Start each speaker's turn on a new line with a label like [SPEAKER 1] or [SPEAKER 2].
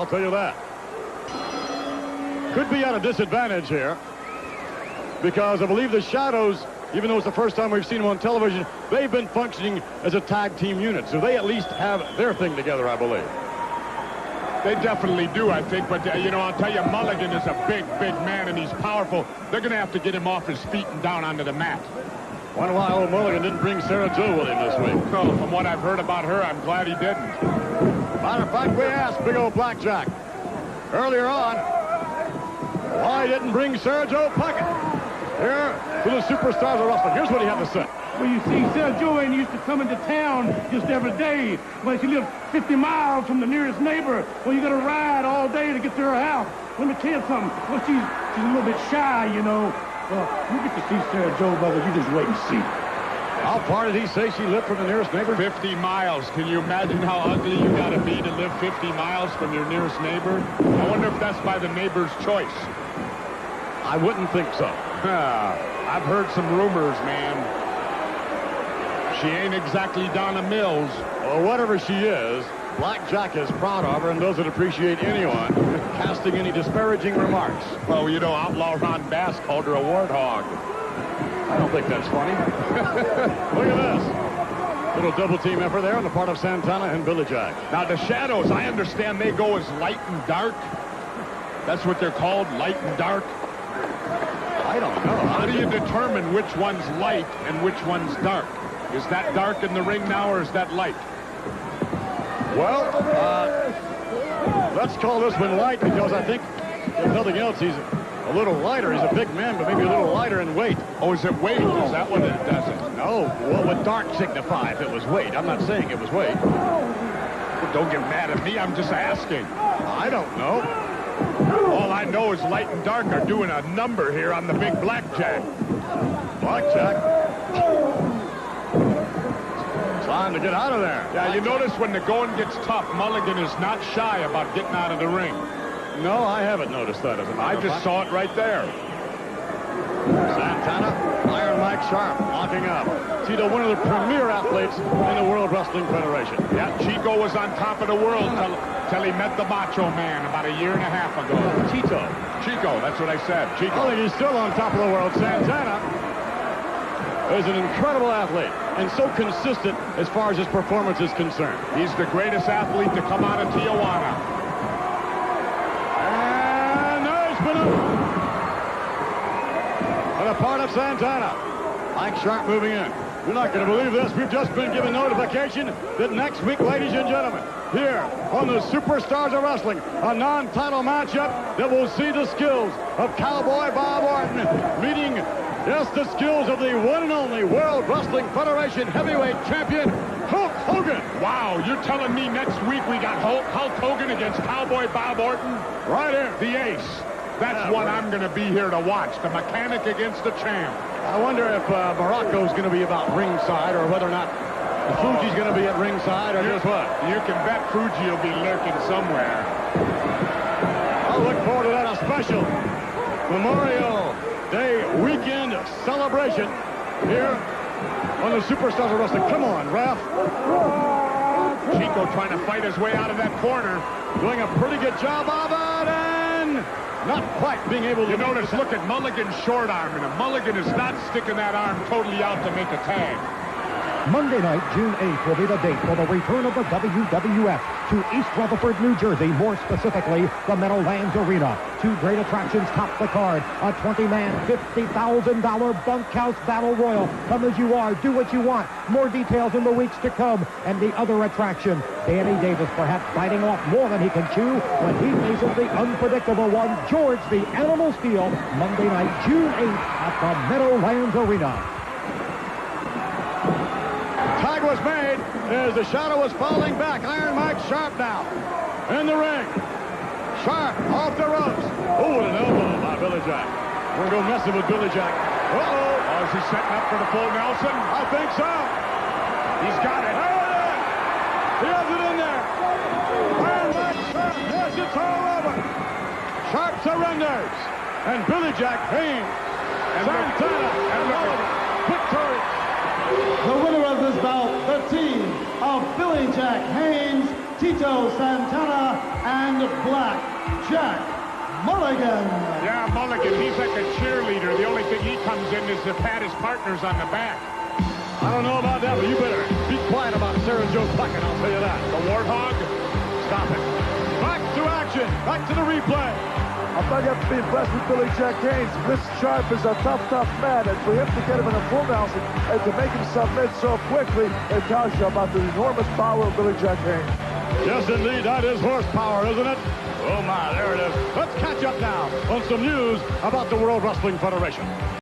[SPEAKER 1] I'll tell you that. Could be at a disadvantage here because I believe the Shadows, even though it's the first time we've seen them on television, they've been functioning as a tag team unit. So they at least have their thing together, I believe.
[SPEAKER 2] They definitely do, I think. But, you know, I'll tell you, Mulligan is a big, big man, and he's powerful. They're going to have to get him off his feet and down onto the mat.
[SPEAKER 1] Wonder why old Mulligan didn't bring Sarah Jo with him this week.
[SPEAKER 2] No, from what I've heard about her, I'm glad he didn't.
[SPEAKER 1] Matter of fact, we asked Big Old Blackjack earlier on why he didn't bring Sarah Jo Puckett here to the Superstars of Wrestling. Here's what he had to say.
[SPEAKER 3] Well, you see, Sarah Jo ain't used to coming to town just every day. Well, she lives 50 miles from the nearest neighbor. Well, you got to ride all day to get to her house. Let me tell you something. Well, she's a little bit shy, you know. Well, you get to see Sarah Jo, brother. You just wait and see.
[SPEAKER 1] How far did he say she lived from the nearest neighbor?
[SPEAKER 2] 50 miles. Can you imagine how ugly you got to be to live 50 miles from your nearest neighbor? I wonder if that's by the neighbor's choice.
[SPEAKER 1] I wouldn't think so.
[SPEAKER 2] I've heard some rumors, man. She ain't exactly Donna Mills.
[SPEAKER 1] Or whatever she is, Blackjack is proud of her and doesn't appreciate anyone casting any disparaging remarks.
[SPEAKER 2] Well, you know, Outlaw Ron Bass called her a warthog.
[SPEAKER 1] I don't think that's funny. Look at this. Little double team effort there on the part of Santana and Billy Jack.
[SPEAKER 2] Now, the Shadows, I understand they go as light and dark. That's what they're called, light and dark.
[SPEAKER 1] I don't know.
[SPEAKER 2] How do you determine which one's light and which one's dark? Is that dark in the ring now, or is that light?
[SPEAKER 1] Well, let's call this one light because I think, if nothing else, he's a little lighter. He's a big man, but maybe a little lighter in weight.
[SPEAKER 2] Oh, is it weight? Is that what it does?
[SPEAKER 1] No. What would dark signify if it was weight? I'm not saying it was weight.
[SPEAKER 2] Well, don't get mad at me. I'm just asking.
[SPEAKER 1] I don't know.
[SPEAKER 2] All I know is light and dark are doing a number here on the big Blackjack.
[SPEAKER 1] Blackjack? Time to get out of there.
[SPEAKER 2] Yeah, you notice when the going gets tough, Mulligan is not shy about getting out of the ring.
[SPEAKER 1] No, I haven't noticed that.
[SPEAKER 2] I just saw it right there.
[SPEAKER 1] Santana, Iron Mike Sharpe locking up. Tito, one of the premier athletes in the World Wrestling Federation.
[SPEAKER 2] Yeah, Chico was on top of the world till he met the Macho Man about a year and a half ago. Chico, that's what I said. Chico.
[SPEAKER 1] I think he's still on top of the world. Santana is an incredible athlete and so consistent as far as his performance is concerned.
[SPEAKER 2] He's the greatest athlete to come out of Tijuana.
[SPEAKER 1] And there's been a part of Santana. Mike Sharpe moving in. You're not going to believe this. We've just been given notification that next week, ladies and gentlemen, here on the Superstars of Wrestling, a non-title matchup that will see the skills of Cowboy Bob Orton meeting, yes, the skills of the one and only World Wrestling Federation heavyweight champion, Hulk Hogan.
[SPEAKER 2] Wow, you're telling me next week we got Hulk Hogan against Cowboy Bob Orton?
[SPEAKER 1] Right here.
[SPEAKER 2] The ace. That's what I'm going to be here to watch. The mechanic against the champ.
[SPEAKER 1] I wonder if Morocco's going to be about ringside or whether or not Fuji's going to be at ringside or just what.
[SPEAKER 2] You can bet Fuji will be lurking somewhere.
[SPEAKER 1] I'll look forward to that. A special Memorial Day weekend celebration here on the Superstars of Wrestling. Come on, ref.
[SPEAKER 2] Chico trying to fight his way out of that corner.
[SPEAKER 1] Doing a pretty good job of it, and not quite being able to...
[SPEAKER 2] You notice, look at Mulligan's short arm, and Mulligan is not sticking that arm totally out to make a tag.
[SPEAKER 4] Monday night, June 8th, will be the date for the return of the WWF to East Rutherford, New Jersey, more specifically, the Meadowlands Arena. Two great attractions top the card. A 20-man, $50,000 bunkhouse battle royal. Come as you are, do what you want. More details in the weeks to come. And the other attraction, Danny Davis perhaps biting off more than he can chew when he faces the unpredictable one, George the Animal Steel, Monday night, June 8th at the Meadowlands Arena.
[SPEAKER 1] Tag was made as the Shadow was falling back. Iron Mike Sharpe now in the ring. Sharpe off the ropes. Oh, what an elbow by Billy Jack. We're going to go messing with Billy Jack. Uh-oh.
[SPEAKER 2] Oh, is he setting up for the full Nelson?
[SPEAKER 1] I think so.
[SPEAKER 2] He's got it.
[SPEAKER 1] There it is. He has it in there. Iron Mike Sharpe. Yes, it's all over. Sharpe surrenders. And Billy Jack, Haynes, and Santana, and Mulligan, victorious.
[SPEAKER 5] The winner of this bout, the team of Billy Jack, Haynes, Tito Santana and Black Jack Mulligan.
[SPEAKER 2] Yeah, Mulligan, he's like a cheerleader. The only thing he comes in is to pat his partners on the back.
[SPEAKER 1] I don't know about that, but you better be quiet about Sarah Joe Puckett, I'll tell you that.
[SPEAKER 2] The Warthog?
[SPEAKER 1] Stop it. Back to action. Back to the replay.
[SPEAKER 6] I thought you have to be impressed with Billy Jack Haynes. This Sharpe is a tough man, and for him to get him in a full mount and to make him submit so quickly, it tells you about the enormous power of Billy Jack Haynes.
[SPEAKER 1] Yes, indeed, that is horsepower, isn't it? Oh, my, there it is. Let's catch up now on some news about the World Wrestling Federation.